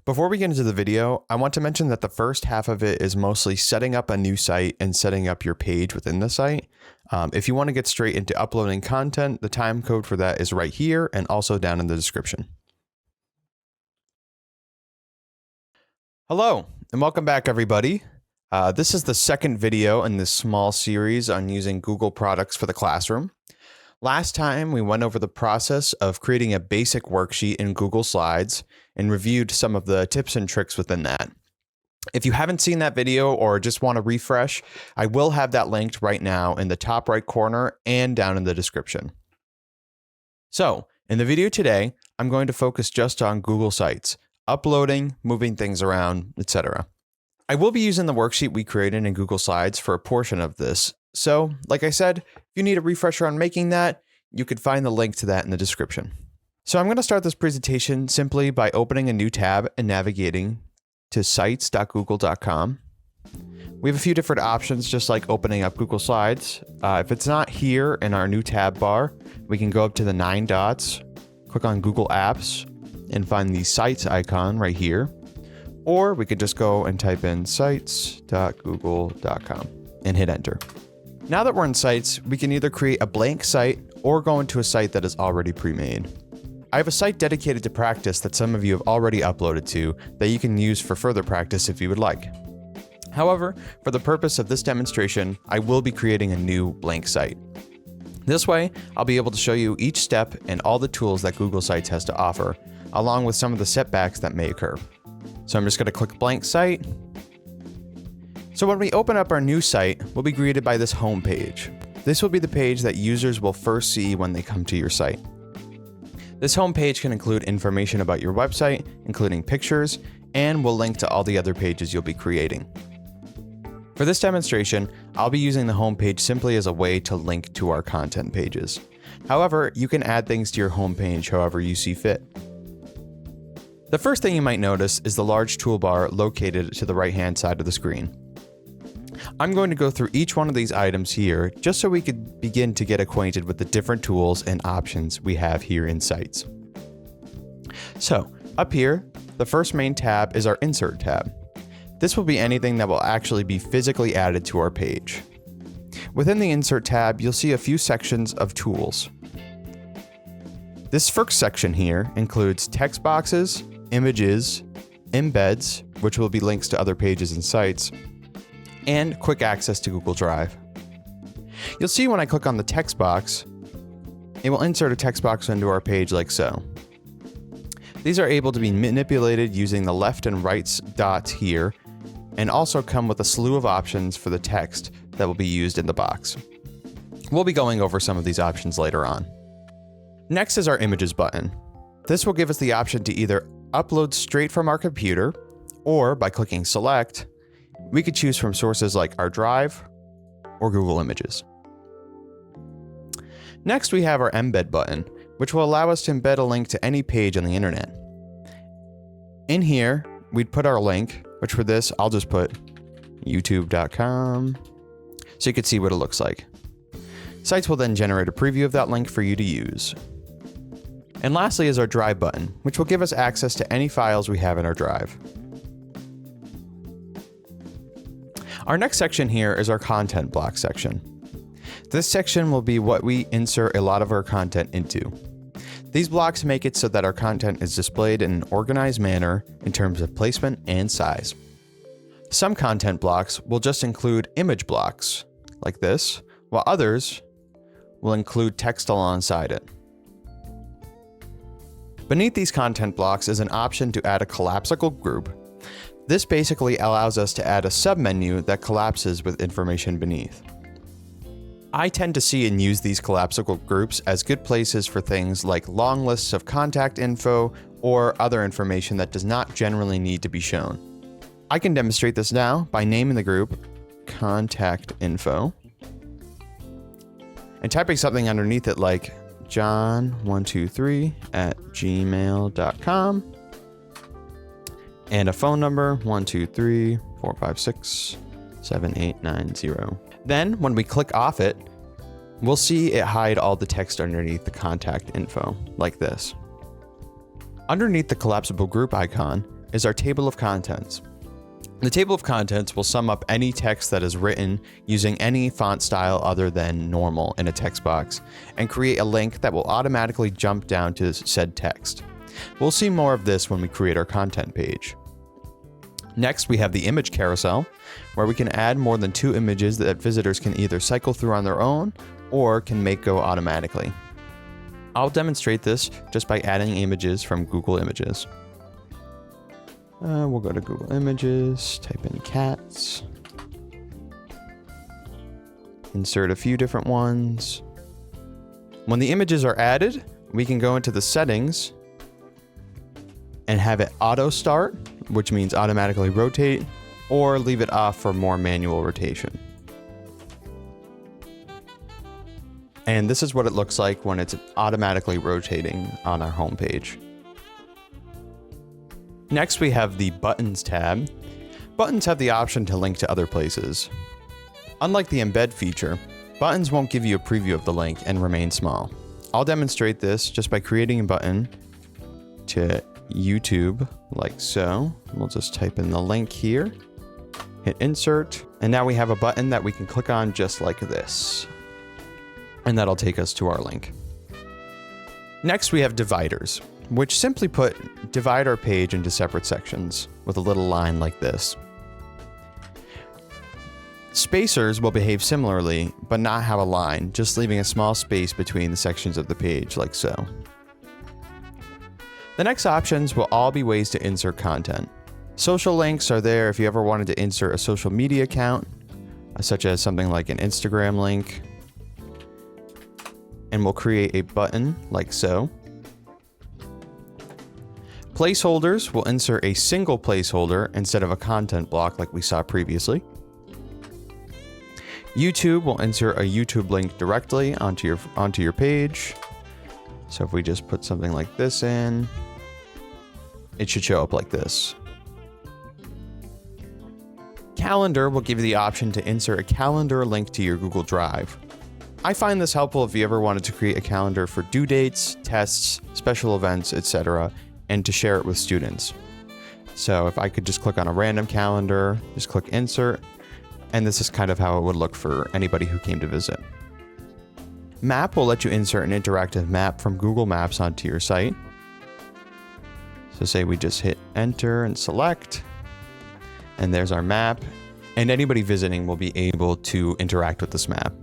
Before we get into the video, I want to mention that the first half of it is mostly setting up a new site and setting up your page within the site. If you want to get straight into uploading content, the time code for that is right here and also down in the description. Hello, and welcome back, everybody. This is the second video in this small series on using Google products for the classroom. Last time, we went over the process of creating a basic worksheet in Google Slides and reviewed some of the tips and tricks within that. If you haven't seen that video or just want to refresh, I will have that linked right now in the top right corner and down in the description. So, in the video today, I'm going to focus just on Google Sites, uploading, moving things around, etc. I will be using the worksheet we created in Google Slides for a portion of this. So, like I said, if you need a refresher on making that, you could find the link to that in the description. So I'm going to start this presentation simply by opening a new tab and navigating to sites.google.com. We have a few different options, just like opening up Google Slides. If it's not here in our new tab bar, we can go up to the 9 dots, click on Google Apps, and find the Sites icon right here. Or we could just go and type in sites.google.com and hit enter. Now that we're in Sites, we can either create a blank site or go into a site that is already pre-made. I have a site dedicated to practice that some of you have already uploaded to that you can use for further practice if you would like. However, for the purpose of this demonstration, I will be creating a new blank site. This way, I'll be able to show you each step and all the tools that Google Sites has to offer, along with some of the setbacks that may occur. So I'm just going to click blank site. So when we open up our new site, we'll be greeted by this home page. This will be the page that users will first see when they come to your site. This home page can include information about your website, including pictures, and will link to all the other pages you'll be creating. For this demonstration, I'll be using the home page simply as a way to link to our content pages. However, you can add things to your home page however you see fit. The first thing you might notice is the large toolbar located to the right-hand side of the screen. I'm going to go through each one of these items here just so we could begin to get acquainted with the different tools and options we have here in Sites. So, up here, the first main tab is our Insert tab. This will be anything that will actually be physically added to our page. Within the Insert tab, you'll see a few sections of tools. This first section here includes text boxes, images, embeds, which will be links to other pages and sites, and quick access to Google Drive. You'll see when I click on the text box, it will insert a text box into our page like so. These are able to be manipulated using the left and right dots here, and also come with a slew of options for the text that will be used in the box. We'll be going over some of these options later on. Next is our Images button. This will give us the option to either upload straight from our computer, or by clicking Select, we could choose from sources like our Drive or Google Images. Next, we have our Embed button, which will allow us to embed a link to any page on the internet. In here, we'd put our link, which for this, I'll just put youtube.com, so you can see what it looks like. Sites will then generate a preview of that link for you to use. And lastly is our Drive button, which will give us access to any files we have in our Drive. Our next section here is our content block section. This section will be what we insert a lot of our content into. These blocks make it so that our content is displayed in an organized manner in terms of placement and size. Some content blocks will just include image blocks, like this, while others will include text alongside it. Beneath these content blocks is an option to add a collapsible group. This basically allows us to add a submenu that collapses with information beneath. I tend to see and use these collapsible groups as good places for things like long lists of contact info or other information that does not generally need to be shown. I can demonstrate this now by naming the group Contact Info and typing something underneath it like john123@gmail.com and a phone number 123-456-7890. Then when we click off it, we'll see it hide all the text underneath the contact info like this. Underneath the collapsible group icon, is our table of contents. The table of contents will sum up any text that is written using any font style other than normal in a text box and create a link that will automatically jump down to said text. We'll see more of this when we create our content page. Next, we have the image carousel, where we can add more than 2 images that visitors can either cycle through on their own or can make go automatically. I'll demonstrate this just by adding images from Google Images. We'll go to Google Images, type in cats, insert a few different ones. When the images are added, we can go into the settings and have it auto start, which means automatically rotate, or leave it off for more manual rotation. And this is what it looks like when it's automatically rotating on our home page. Next, we have the Buttons tab. Buttons have the option to link to other places. Unlike the Embed feature, buttons won't give you a preview of the link and remain small. I'll demonstrate this just by creating a button to YouTube, like so. We'll just type in the link here, hit insert, and now we have a button that we can click on just like this. And that'll take us to our link. Next, we have dividers, which simply put, divide our page into separate sections with a little line like this. Spacers will behave similarly, but not have a line, just leaving a small space between the sections of the page, like so. The next options will all be ways to insert content. Social links are there if you ever wanted to insert a social media account, such as something like an Instagram link. And we'll create a button like so. Placeholders will insert a single placeholder instead of a content block like we saw previously. YouTube will insert a YouTube link directly onto your page. So if we just put something like this in, it should show up like this. Calendar will give you the option to insert a calendar link to your Google Drive. I find this helpful if you ever wanted to create a calendar for due dates, tests, special events, etc., and to share it with students. So if I could just click on a random calendar, just click insert, and this is kind of how it would look for anybody who came to visit. Map will let you insert an interactive map from Google Maps onto your site. So say we just hit enter and select, and there's our map, and anybody visiting will be able to interact with this map.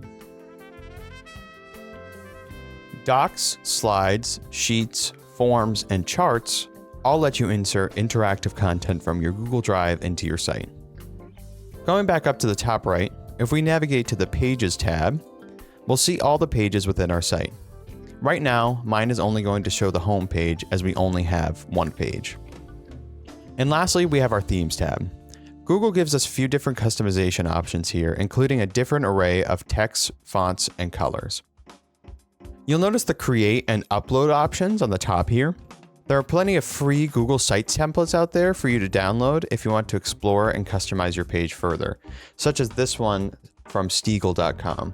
Docs, slides, sheets, forms, and charts all let you insert interactive content from your Google Drive into your site. Going back up to the top right, if we navigate to the Pages tab, we'll see all the pages within our site. Right now, mine is only going to show the home page as we only have one page. And lastly, we have our Themes tab. Google gives us a few different customization options here, including a different array of texts, fonts, and colors. You'll notice the create and upload options on the top here. There are plenty of free Google Sites templates out there for you to download if you want to explore and customize your page further, such as this one from Stiegel.com.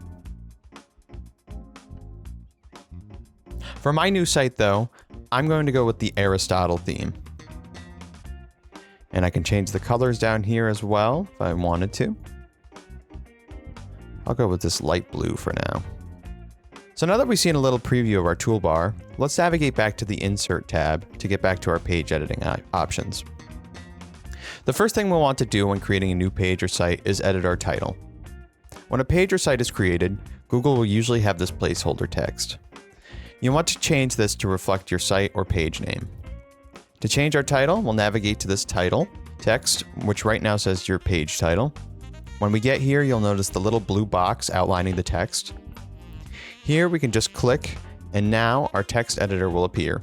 For my new site though, I'm going to go with the Aristotle theme. And I can change the colors down here as well if I wanted to. I'll go with this light blue for now. So now that we've seen a little preview of our toolbar, let's navigate back to the Insert tab to get back to our page editing options. The first thing we'll want to do when creating a new page or site is edit our title. When a page or site is created, Google will usually have this placeholder text. You want to change this to reflect your site or page name. To change our title, we'll navigate to this title text, which right now says your page title. When we get here, you'll notice the little blue box outlining the text. Here we can just click, and now our text editor will appear.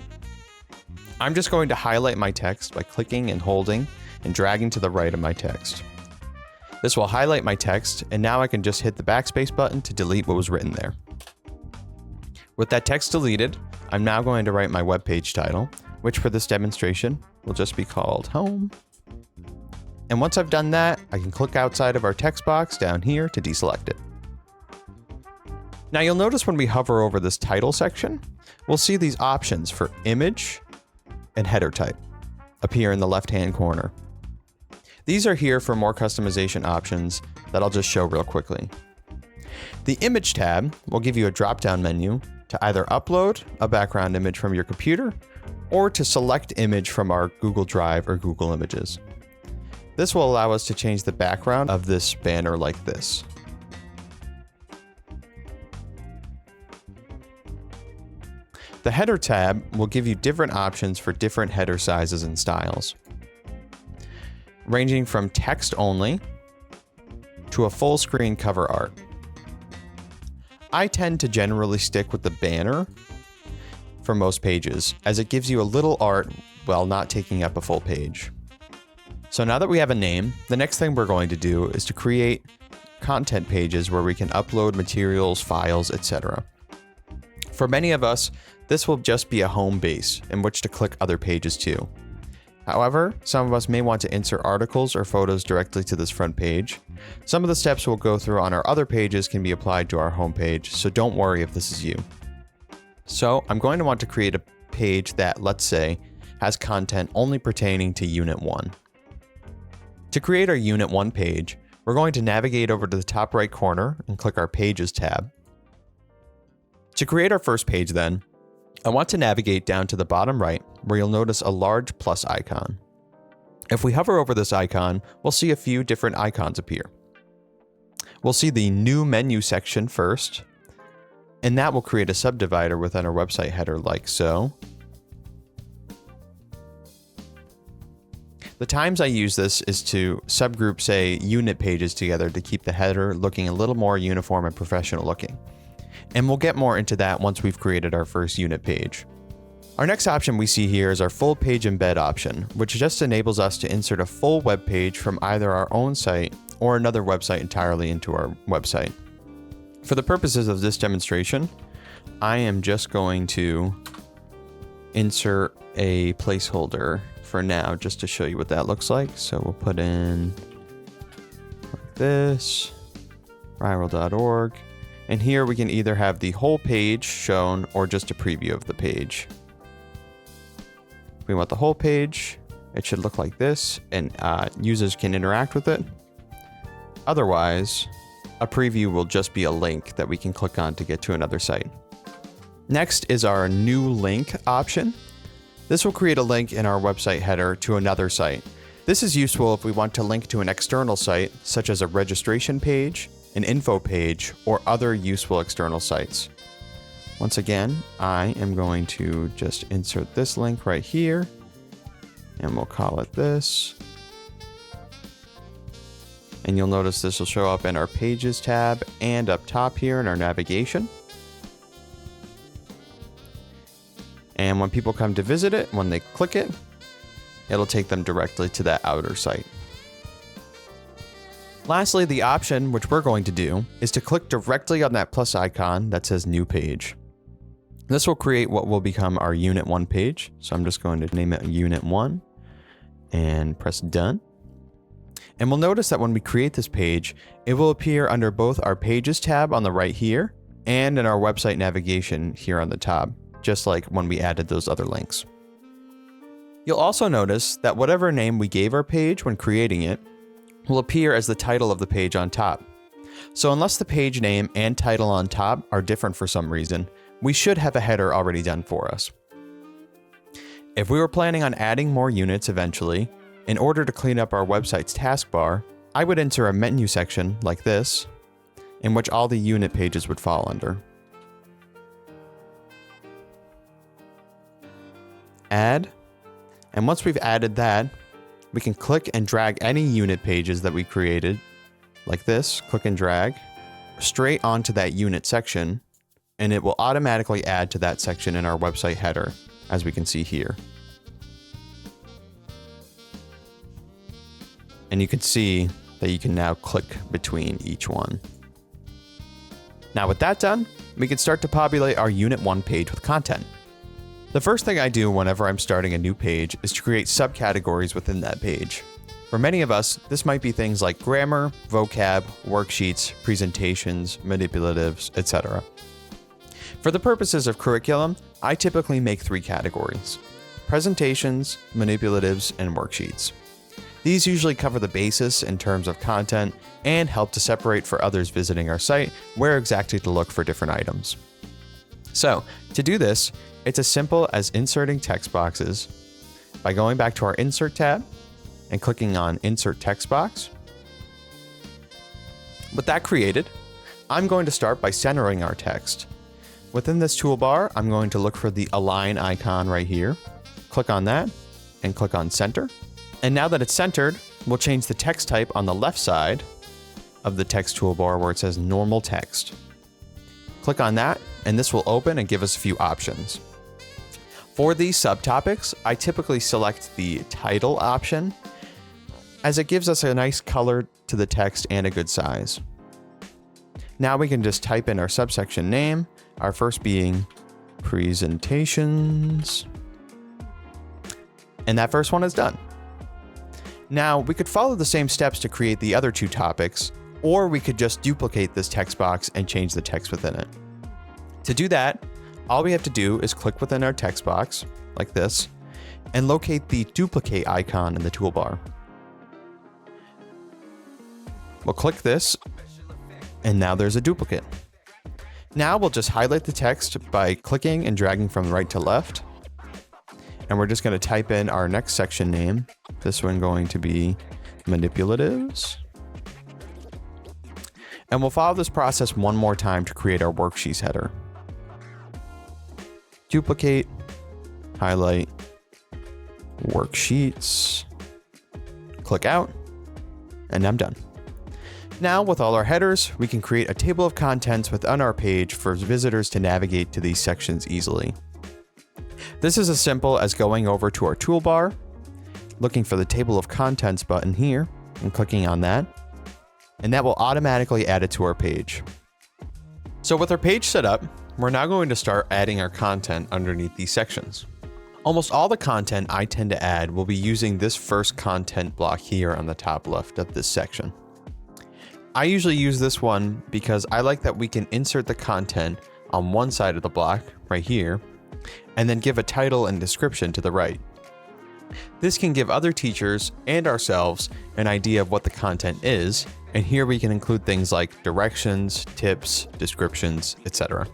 I'm just going to highlight my text by clicking and holding and dragging to the right of my text. This will highlight my text, and now I can just hit the backspace button to delete what was written there. With that text deleted, I'm now going to write my web page title, which for this demonstration will just be called Home. And once I've done that, I can click outside of our text box down here to deselect it. Now you'll notice when we hover over this title section, we'll see these options for image and header type. appear in the left-hand corner. These are here for more customization options that I'll just show real quickly. The Image tab will give you a drop-down menu to either upload a background image from your computer or to select image from our Google Drive or Google Images. This will allow us to change the background of this banner like this. The Header tab will give you different options for different header sizes and styles, ranging from text only to a full screen cover art. I tend to generally stick with the banner for most pages, as it gives you a little art while not taking up a full page. So now that we have a name, the next thing we're going to do is to create content pages where we can upload materials, files, etc. For many of us, this will just be a home base in which to click other pages to. However, some of us may want to insert articles or photos directly to this front page. Some of the steps we'll go through on our other pages can be applied to our home page, so don't worry if this is you. So I'm going to want to create a page that, let's say, has content only pertaining to Unit 1. To create our Unit 1 page, we're going to navigate over to the top right corner and click our Pages tab. To create our first page then, I want to navigate down to the bottom right where you'll notice a large plus icon. If we hover over this icon, we'll see a few different icons appear. We'll see the New Menu section first, and that will create a subdivider within our website header like so. The times I use this is to subgroup, say, unit pages together to keep the header looking a little more uniform and professional looking. And we'll get more into that once we've created our first unit page. Our next option we see here is our full page embed option, which just enables us to insert a full web page from either our own site or another website entirely into our website. For the purposes of this demonstration, I am just going to insert a placeholder for now, just to show you what that looks like. So we'll put in like this, riral.org. And here we can either have the whole page shown or just a preview of the page. If we want the whole page, it should look like this, and users can interact with it. Otherwise, a preview will just be a link that we can click on to get to another site. Next is our new link option. This will create a link in our website header to another site. This is useful if we want to link to an external site, such as a registration page, an info page, or other useful external sites. Once again, I am going to just insert this link right here, and we'll call it this. And you'll notice this will show up in our Pages tab and up top here in our navigation. And when people come to visit it, when they click it, it'll take them directly to that outer site. Lastly, the option, which we're going to do, is to click directly on that plus icon that says New Page. This will create what will become our Unit 1 page. So I'm just going to name it Unit 1 and press Done. And we'll notice that when we create this page, it will appear under both our Pages tab on the right here and in our website navigation here on the top, just like when we added those other links. You'll also notice that whatever name we gave our page when creating it will appear as the title of the page on top. So unless the page name and title on top are different for some reason, we should have a header already done for us. If we were planning on adding more units eventually, in order to clean up our website's taskbar, I would enter a menu section like this, in which all the unit pages would fall under. Add, and once we've added that, we can click and drag any unit pages that we created, like this, click and drag, straight onto that unit section, and it will automatically add to that section in our website header, as we can see here. And you can see that you can now click between each one. Now with that done, we can start to populate our Unit 1 page with content. The first thing I do whenever I'm starting a new page is to create subcategories within that page. For many of us, this might be things like grammar, vocab, worksheets, presentations, manipulatives, etc. For the purposes of curriculum, I typically make 3 categories. presentations, manipulatives, and worksheets. These usually cover the basis in terms of content and help to separate for others visiting our site where exactly to look for different items. So, to do this, it's as simple as inserting text boxes by going back to our Insert tab and clicking on Insert Text Box. With that created, I'm going to start by centering our text. Within this toolbar, I'm going to look for the Align icon right here. Click on that and click on Center. And now that it's centered, we'll change the text type on the left side of the text toolbar where it says Normal Text. Click on that, and this will open and give us a few options. For these subtopics, I typically select the title option as it gives us a nice color to the text and a good size. Now we can just type in our subsection name, our first being presentations, and that first one is done. Now we could follow the same steps to create the other two topics, or we could just duplicate this text box and change the text within it. To do that, all we have to do is click within our text box, like this, and locate the duplicate icon in the toolbar. We'll click this, and now there's a duplicate. Now we'll just highlight the text by clicking and dragging from right to left. And we're just going to type in our next section name. This one going to be manipulatives. And we'll follow this process one more time to create our worksheets header. Duplicate, highlight, worksheets, click out, and I'm done. Now, with all our headers, we can create a table of contents within our page for visitors to navigate to these sections easily. This is as simple as going over to our toolbar, looking for the table of contents button here, and clicking on that, and that will automatically add it to our page. So with our page set up, we're now going to start adding our content underneath these sections. Almost all the content I tend to add will be using this first content block here on the top left of this section. I usually use this one because I like that we can insert the content on one side of the block, right here, and then give a title and description to the right. This can give other teachers and ourselves an idea of what the content is, and here we can include things like directions, tips, descriptions, etc.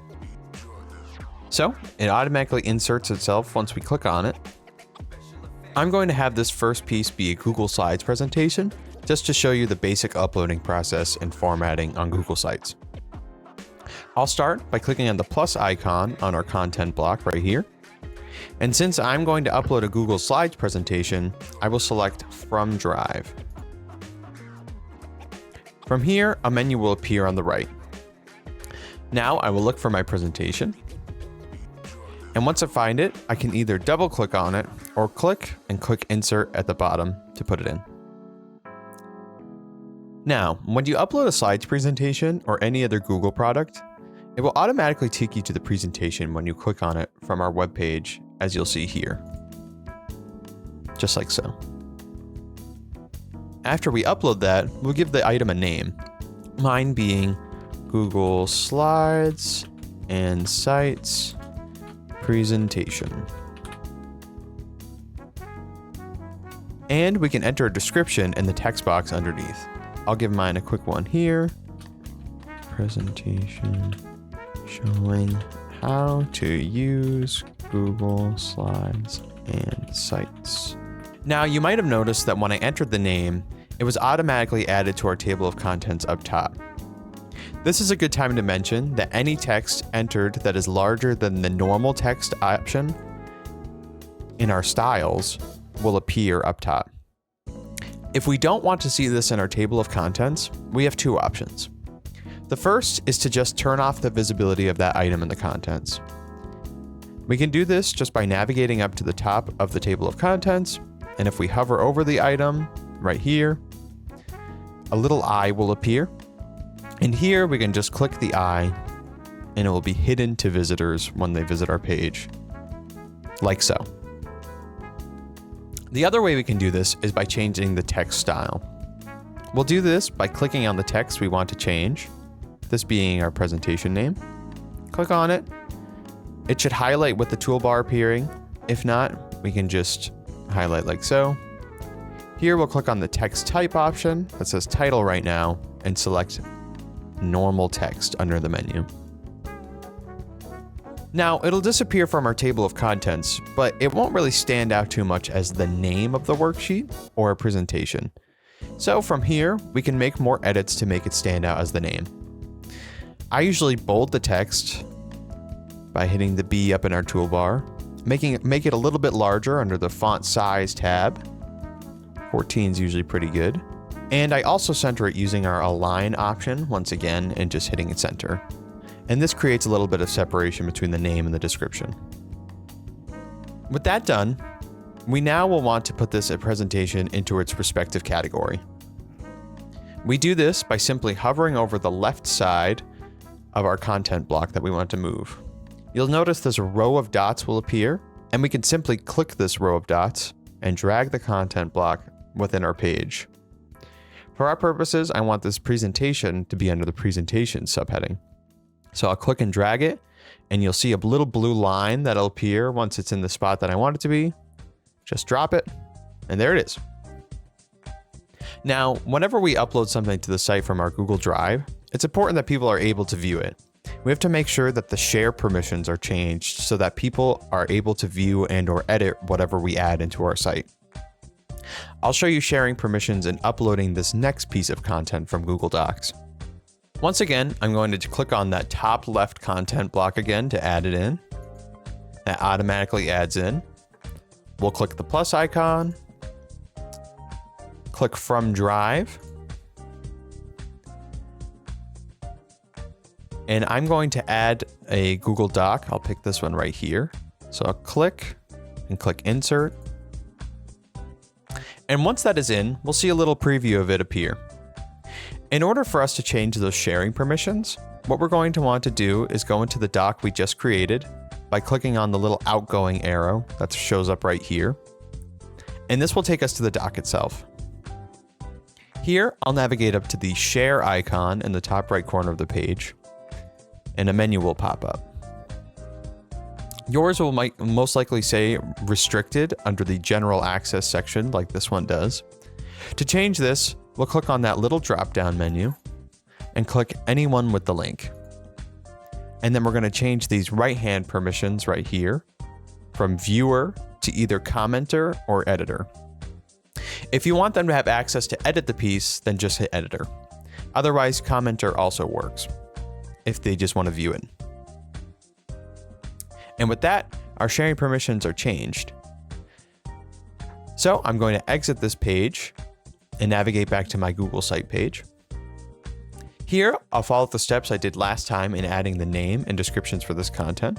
So it automatically inserts itself once we click on it. I'm going to have this first piece be a Google Slides presentation, just to show you the basic uploading process and formatting on Google Sites. I'll start by clicking on the plus icon on our content block right here. And since I'm going to upload a Google Slides presentation, I will select From Drive. From here, a menu will appear on the right. Now I will look for my presentation. And once I find it, I can either double click on it or click Insert at the bottom to put it in. Now, when you upload a slides presentation or any other Google product, it will automatically take you to the presentation when you click on it from our webpage, as you'll see here. Just like so. After we upload that, we'll give the item a name. Mine being Google Slides and Sites Presentation. And we can enter a description in the text box underneath. I'll give mine a quick one here. Presentation showing how to use Google Slides and Sites. Now, you might have noticed that when I entered the name, it was automatically added to our table of contents up top. This is a good time to mention that any text entered that is larger than the normal text option in our styles will appear up top. If we don't want to see this in our table of contents, we have two options. The first is to just turn off the visibility of that item in the contents. We can do this just by navigating up to the top of the table of contents, and if we hover over the item right here, a little eye will appear. And here we can just click the eye and it will be hidden to visitors when they visit our page, like so. The other way we can do this is by changing the text style. We'll do this by clicking on the text we want to change, this being our presentation name. Click on it. It should highlight with the toolbar appearing. If not, we can just highlight like so. Here we'll click on the text type option that says title right now and select normal text under the menu. Now it'll disappear from our table of contents, but it won't really stand out too much as the name of the worksheet or a presentation. So from here, we can make more edits to make it stand out as the name. I usually bold the text by hitting the B up in our toolbar, make it a little bit larger under the font size tab. 14 is usually pretty good. And I also center it using our align option once again and just hitting it center. And this creates a little bit of separation between the name and the description. With that done, we now will want to put this presentation into its respective category. We do this by simply hovering over the left side of our content block that we want to move. You'll notice this row of dots will appear, and we can simply click this row of dots and drag the content block within our page. For our purposes, I want this presentation to be under the presentation subheading. So I'll click and drag it, and you'll see a little blue line that'll appear once it's in the spot that I want it to be. Just drop it, and there it is. Now, whenever we upload something to the site from our Google Drive, it's important that people are able to view it. We have to make sure that the share permissions are changed so that people are able to view and/or edit whatever we add into our site. I'll show you sharing permissions and uploading this next piece of content from Google Docs. Once again, I'm going to click on that top left content block again to add it in. That automatically adds in. We'll click the plus icon, click from Drive, and I'm going to add a Google Doc. I'll pick this one right here. So I'll click and click Insert. And once that is in, we'll see a little preview of it appear. In order for us to change those sharing permissions, what we're going to want to do is go into the doc we just created by clicking on the little outgoing arrow that shows up right here. And this will take us to the doc itself. Here, I'll navigate up to the share icon in the top right corner of the page, and a menu will pop up. Yours will most likely say restricted under the general access section like this one does. To change this, we'll click on that little drop-down menu and click anyone with the link. And then we're going to change these right-hand permissions right here from viewer to either commenter or editor. If you want them to have access to edit the piece, then just hit editor. Otherwise, commenter also works if they just want to view it. And with that, our sharing permissions are changed. So I'm going to exit this page and navigate back to my Google site page. Here, I'll follow the steps I did last time in adding the name and descriptions for this content.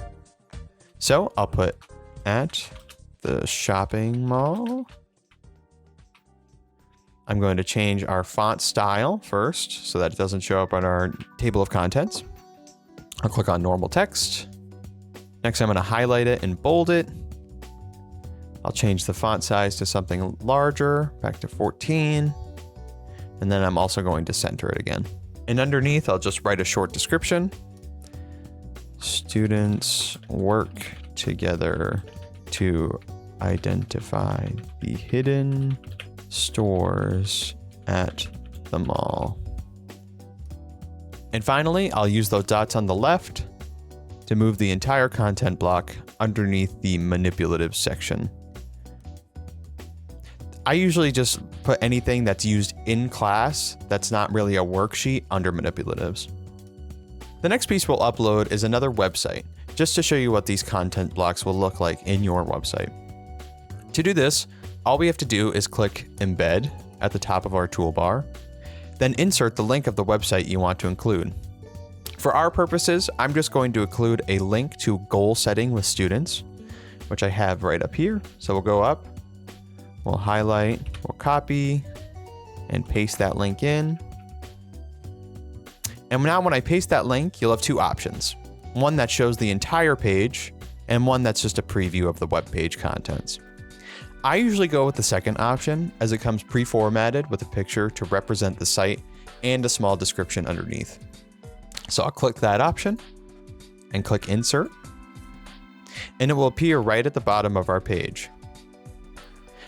So I'll put at the shopping mall. I'm going to change our font style first so that it doesn't show up on our table of contents. I'll click on normal text. Next, I'm going to highlight it and bold it. I'll change the font size to something larger, back to 14. And then I'm also going to center it again. And underneath, I'll just write a short description. Students work together to identify the hidden stores at the mall. And finally, I'll use those dots on the left to move the entire content block underneath the manipulative section. I usually just put anything that's used in class that's not really a worksheet under manipulatives. The next piece we'll upload is another website, just to show you what these content blocks will look like in your website. To do this, all we have to do is click Embed at the top of our toolbar, then insert the link of the website you want to include. For our purposes, I'm just going to include a link to goal setting with students, which I have right up here. So we'll go up, we'll highlight, we'll copy, and paste that link in. And now when I paste that link, you'll have two options. One that shows the entire page, and one that's just a preview of the web page contents. I usually go with the second option, as it comes pre-formatted with a picture to represent the site and a small description underneath. So I'll click that option and click Insert, and it will appear right at the bottom of our page.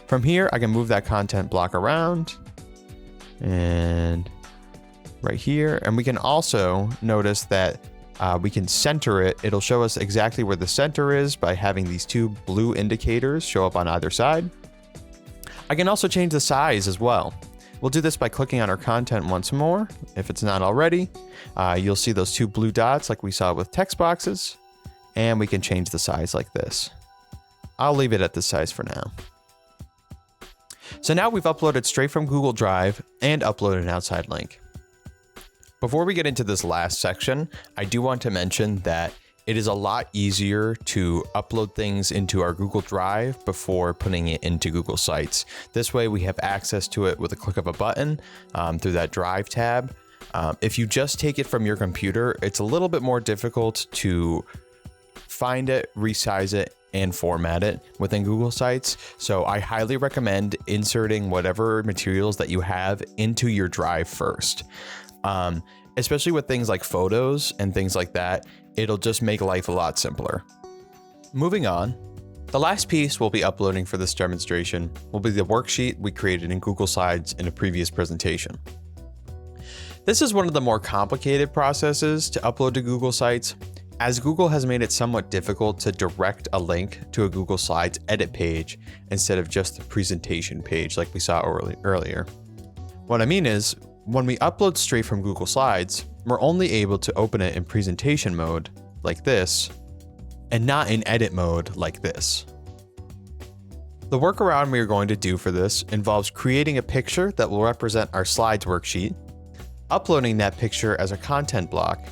From here, I can move that content block around and right here. And we can also notice that we can center it. It'll show us exactly where the center is by having these two blue indicators show up on either side. I can also change the size as well. We'll do this by clicking on our content once more. If it's not already, you'll see those two blue dots like we saw with text boxes, and we can change the size like this. I'll leave it at this size for now. So now we've uploaded straight from Google Drive and uploaded an outside link. Before we get into this last section, I do want to mention that it is a lot easier to upload things into our Google Drive before putting it into Google Sites. This way we have access to it with a click of a button through that Drive tab. If you just take it from your computer, it's a little bit more difficult to find it, resize it, and format it within Google Sites. So I highly recommend inserting whatever materials that you have into your Drive first. Especially with things like photos and things like that, it'll just make life a lot simpler. Moving on, the last piece we'll be uploading for this demonstration will be the worksheet we created in Google Slides in a previous presentation. This is one of the more complicated processes to upload to Google Sites, as Google has made it somewhat difficult to direct a link to a Google Slides edit page instead of just the presentation page like we saw earlier. What I mean is, when we upload straight from Google Slides, we're only able to open it in presentation mode like this, and not in edit mode like this. The workaround we are going to do for this involves creating a picture that will represent our slides worksheet, uploading that picture as a content block,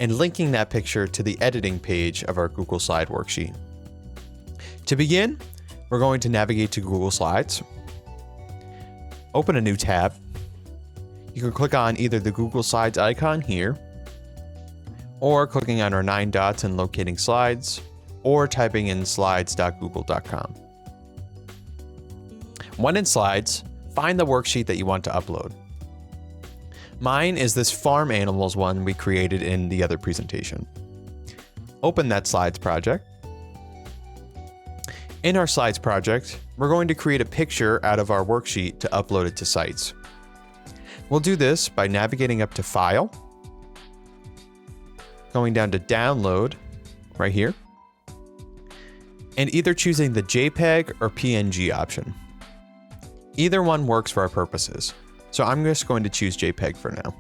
and linking that picture to the editing page of our Google Slide worksheet. To begin, we're going to navigate to Google Slides, open a new tab. You can click on either the Google Slides icon here, or clicking on our 9 dots and locating slides, or typing in slides.google.com. When in Slides, find the worksheet that you want to upload. Mine is this farm animals one we created in the other presentation. Open that Slides project. In our Slides project, we're going to create a picture out of our worksheet to upload it to Sites. We'll do this by navigating up to File, going down to Download right here, and either choosing the JPEG or PNG option. Either one works for our purposes, so I'm just going to choose JPEG for now.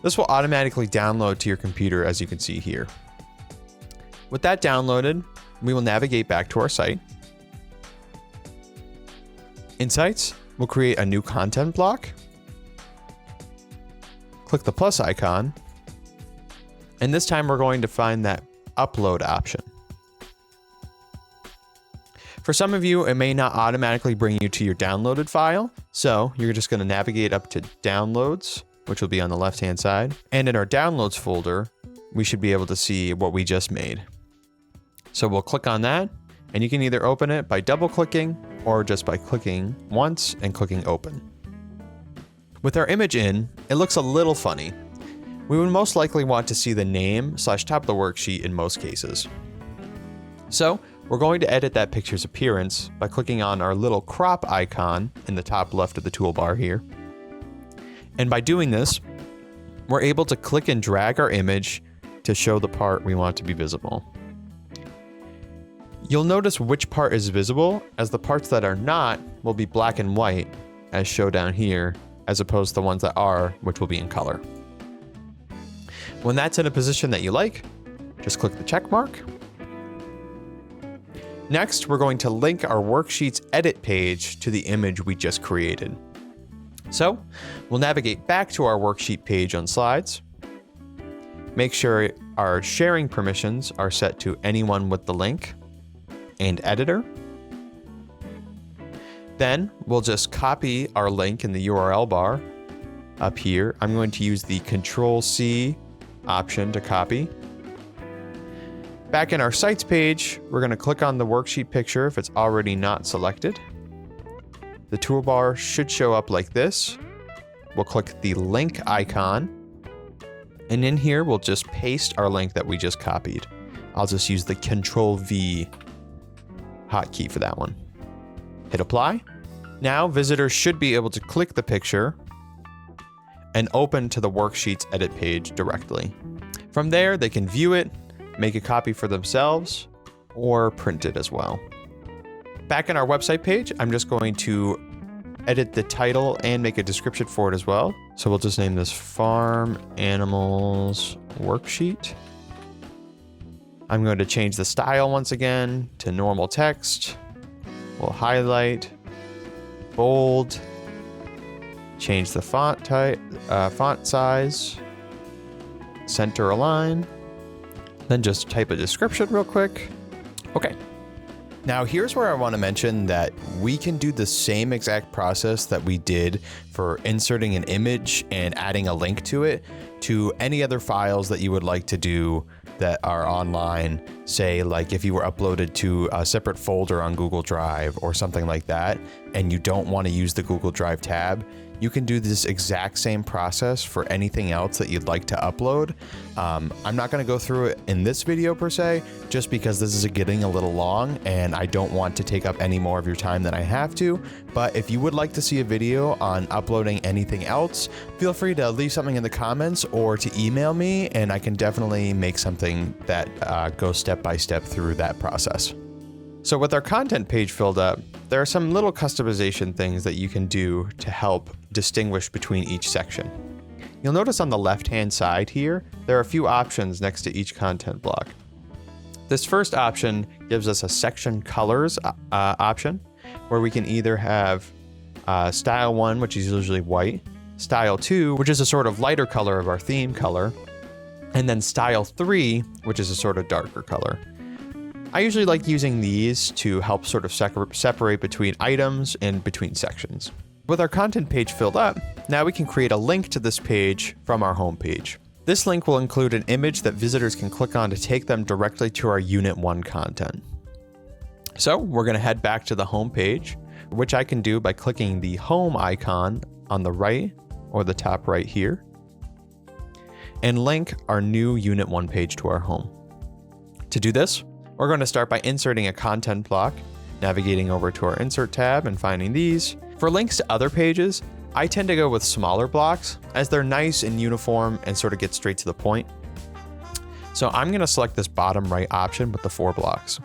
This will automatically download to your computer, as you can see here. With that downloaded, we will navigate back to our site. In Sites, we'll create a new content block, click the plus icon, and this time we're going to find that upload option. For some of you, it may not automatically bring you to your downloaded file, so you're just going to navigate up to Downloads, which will be on the left-hand side, and in our Downloads folder, we should be able to see what we just made. So we'll click on that, and you can either open it by double-clicking or just by clicking once and clicking Open. With our image in, it looks a little funny. We would most likely want to see the name / top of the worksheet in most cases. So we're going to edit that picture's appearance by clicking on our little crop icon in the top left of the toolbar here. And by doing this, we're able to click and drag our image to show the part we want to be visible. You'll notice which part is visible, as the parts that are not will be black and white, as shown down here, as opposed to the ones that are, which will be in color. When that's in a position that you like, just click the check mark. Next, we're going to link our worksheet's edit page to the image we just created. So we'll navigate back to our worksheet page on Slides. Make sure our sharing permissions are set to anyone with the link and editor. Then we'll just copy our link in the URL bar up here. I'm going to use the Control-C option to copy. Back in our Sites page, we're going to click on the worksheet picture if it's already not selected. The toolbar should show up like this. We'll click the link icon, and in here we'll just paste our link that we just copied. I'll just use the Control-V hotkey for that one. Hit apply. Now visitors should be able to click the picture and open to the worksheets edit page directly. From there, they can view it, make a copy for themselves, or print it as well. Back in our website page, I'm just going to edit the title and make a description for it as well. So we'll just name this Farm Animals Worksheet. I'm going to change the style once again to normal text. We'll highlight, bold, change the font type, font size, center align, then just type a description real quick. Okay. Now here's where I want to mention that we can do the same exact process that we did for inserting an image and adding a link to it to any other files that you would like to do that are online, say like if you were uploaded to a separate folder on Google Drive or something like that, and you don't want to use the Google Drive tab, you can do this exact same process for anything else that you'd like to upload. I'm not going to go through it in this video per se, just because this is getting a little long and I don't want to take up any more of your time than I have to. But if you would like to see a video on uploading anything else, feel free to leave something in the comments or to email me, and I can definitely make something that goes step by step through that process. So with our content page filled up, there are some little customization things that you can do to help distinguish between each section. You'll notice on the left-hand side here, there are a few options next to each content block. This first option gives us a section colors option, where we can either have style 1, which is usually white, style 2, which is a sort of lighter color of our theme color, and then style 3, which is a sort of darker color. I usually like using these to help sort of separate between items and between sections. With our content page filled up, now we can create a link to this page from our home page. This link will include an image that visitors can click on to take them directly to our Unit 1 content. So we're going to head back to the home page, which I can do by clicking the home icon on the right or the top right here, and link our new Unit 1 page to our home. To do this, we're going to start by inserting a content block, navigating over to our Insert tab and finding these. For links to other pages, I tend to go with smaller blocks as they're nice and uniform and sort of get straight to the point. So I'm going to select this bottom right option with the 4 blocks.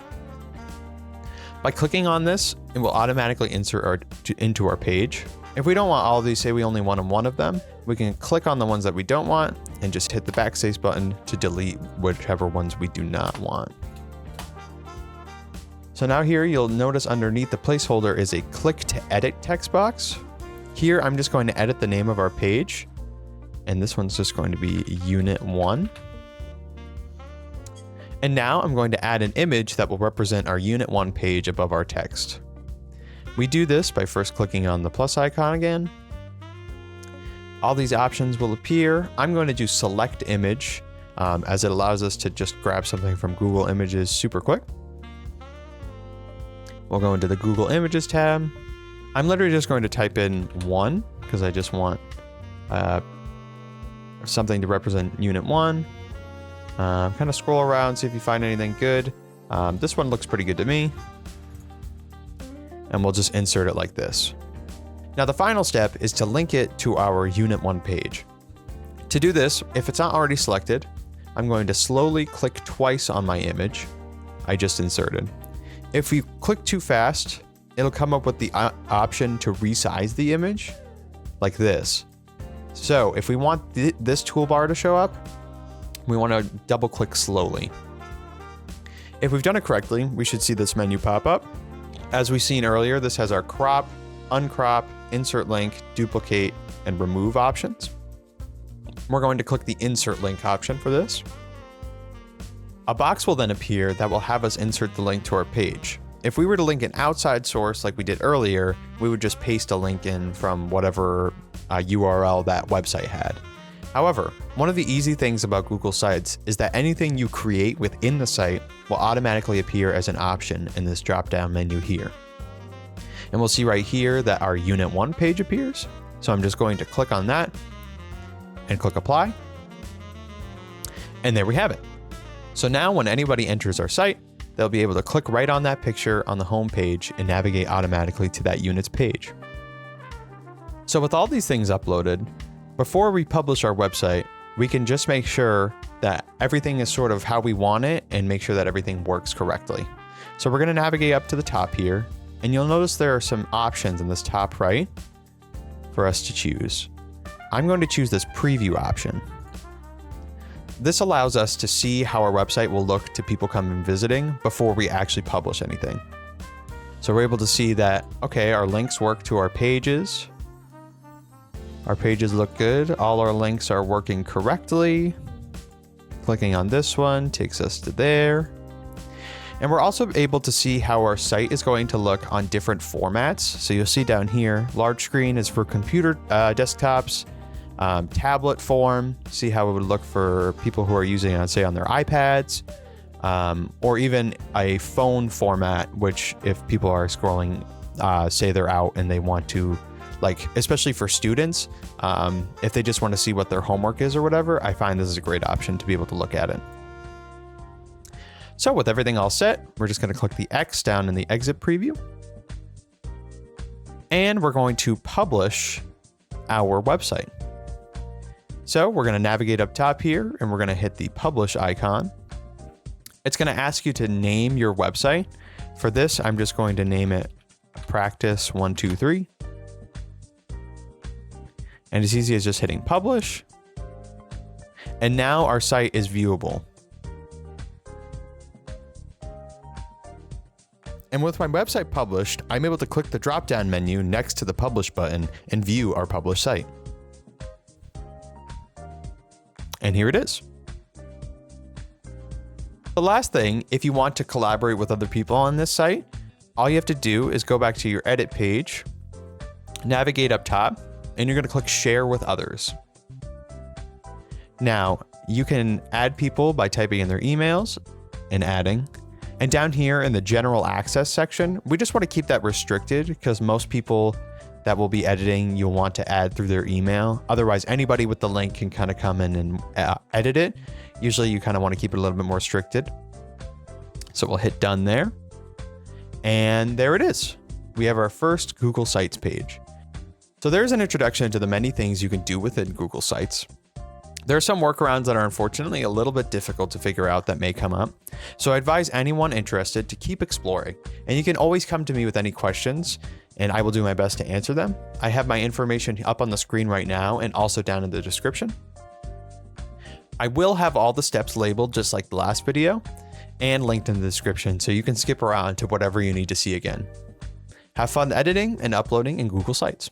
By clicking on this, it will automatically insert into our page. If we don't want all of these, say we only want one of them, we can click on the ones that we don't want and just hit the backspace button to delete whichever ones we do not want. So now here you'll notice underneath the placeholder is a click to edit text box. Here I'm just going to edit the name of our page, and this one's just going to be Unit 1. And now I'm going to add an image that will represent our Unit 1 page above our text. We do this by first clicking on the plus icon again. All these options will appear. I'm going to do select image as it allows us to just grab something from Google Images super quick. We'll go into the Google Images tab. I'm literally just going to type in 1 because I just want something to represent Unit 1. Kind of scroll around, see if you find anything good. This one looks pretty good to me. And we'll just insert it like this. Now the final step is to link it to our Unit 1 page. To do this, if it's not already selected, I'm going to slowly click twice on my image I just inserted. If we click too fast, it'll come up with the option to resize the image like this. So if we want this toolbar to show up, we want to double click slowly. If we've done it correctly, we should see this menu pop up. As we've seen earlier, this has our crop, uncrop, insert link, duplicate, and remove options. We're going to click the insert link option for this. A box will then appear that will have us insert the link to our page. If we were to link an outside source like we did earlier, we would just paste a link in from whatever URL that website had. However, one of the easy things about Google Sites is that anything you create within the site will automatically appear as an option in this drop-down menu here. And we'll see right here that our Unit 1 page appears. So I'm just going to click on that and click Apply. And there we have it. So now when anybody enters our site, they'll be able to click right on that picture on the home page and navigate automatically to that unit's page. So with all these things uploaded, before we publish our website, we can just make sure that everything is sort of how we want it and make sure that everything works correctly. So we're going to navigate up to the top here, and you'll notice there are some options in this top right for us to choose. I'm going to choose this preview option. This allows us to see how our website will look to people coming visiting before we actually publish anything. So we're able to see that, okay, our links work to our pages. Our pages look good. All our links are working correctly. Clicking on this one takes us to there. And we're also able to see how our site is going to look on different formats. So you'll see down here, large screen is for computer desktops, tablet form, see how it would look for people who are using it, say, on their iPads, or even a phone format, which if people are scrolling, say they're out and they want to, like, especially for students, if they just want to see what their homework is or whatever, I find this is a great option to be able to look at it. So with everything all set, we're just going to click the X down in the exit preview. And we're going to publish our website. So we're going to navigate up top here and we're going to hit the publish icon. It's going to ask you to name your website. For this, I'm just going to name it Practice 123. And as easy as just hitting publish. And now our site is viewable. And with my website published, I'm able to click the drop-down menu next to the Publish button and view our published site. And here it is. The last thing, if you want to collaborate with other people on this site, all you have to do is go back to your edit page, navigate up top, and you're going to click Share with Others. Now, you can add people by typing in their emails and adding. And down here in the general access section, we just want to keep that restricted because most people that will be editing, you'll want to add through their email. Otherwise, anybody with the link can kind of come in and edit it. Usually you kind of want to keep it a little bit more restricted. So we'll hit done there. And there it is. We have our first Google Sites page. So there's an introduction to the many things you can do within Google Sites. There are some workarounds that are unfortunately a little bit difficult to figure out that may come up. So I advise anyone interested to keep exploring, and you can always come to me with any questions and I will do my best to answer them. I have my information up on the screen right now and also down in the description. I will have all the steps labeled just like the last video and linked in the description so you can skip around to whatever you need to see again. Have fun editing and uploading in Google Sites.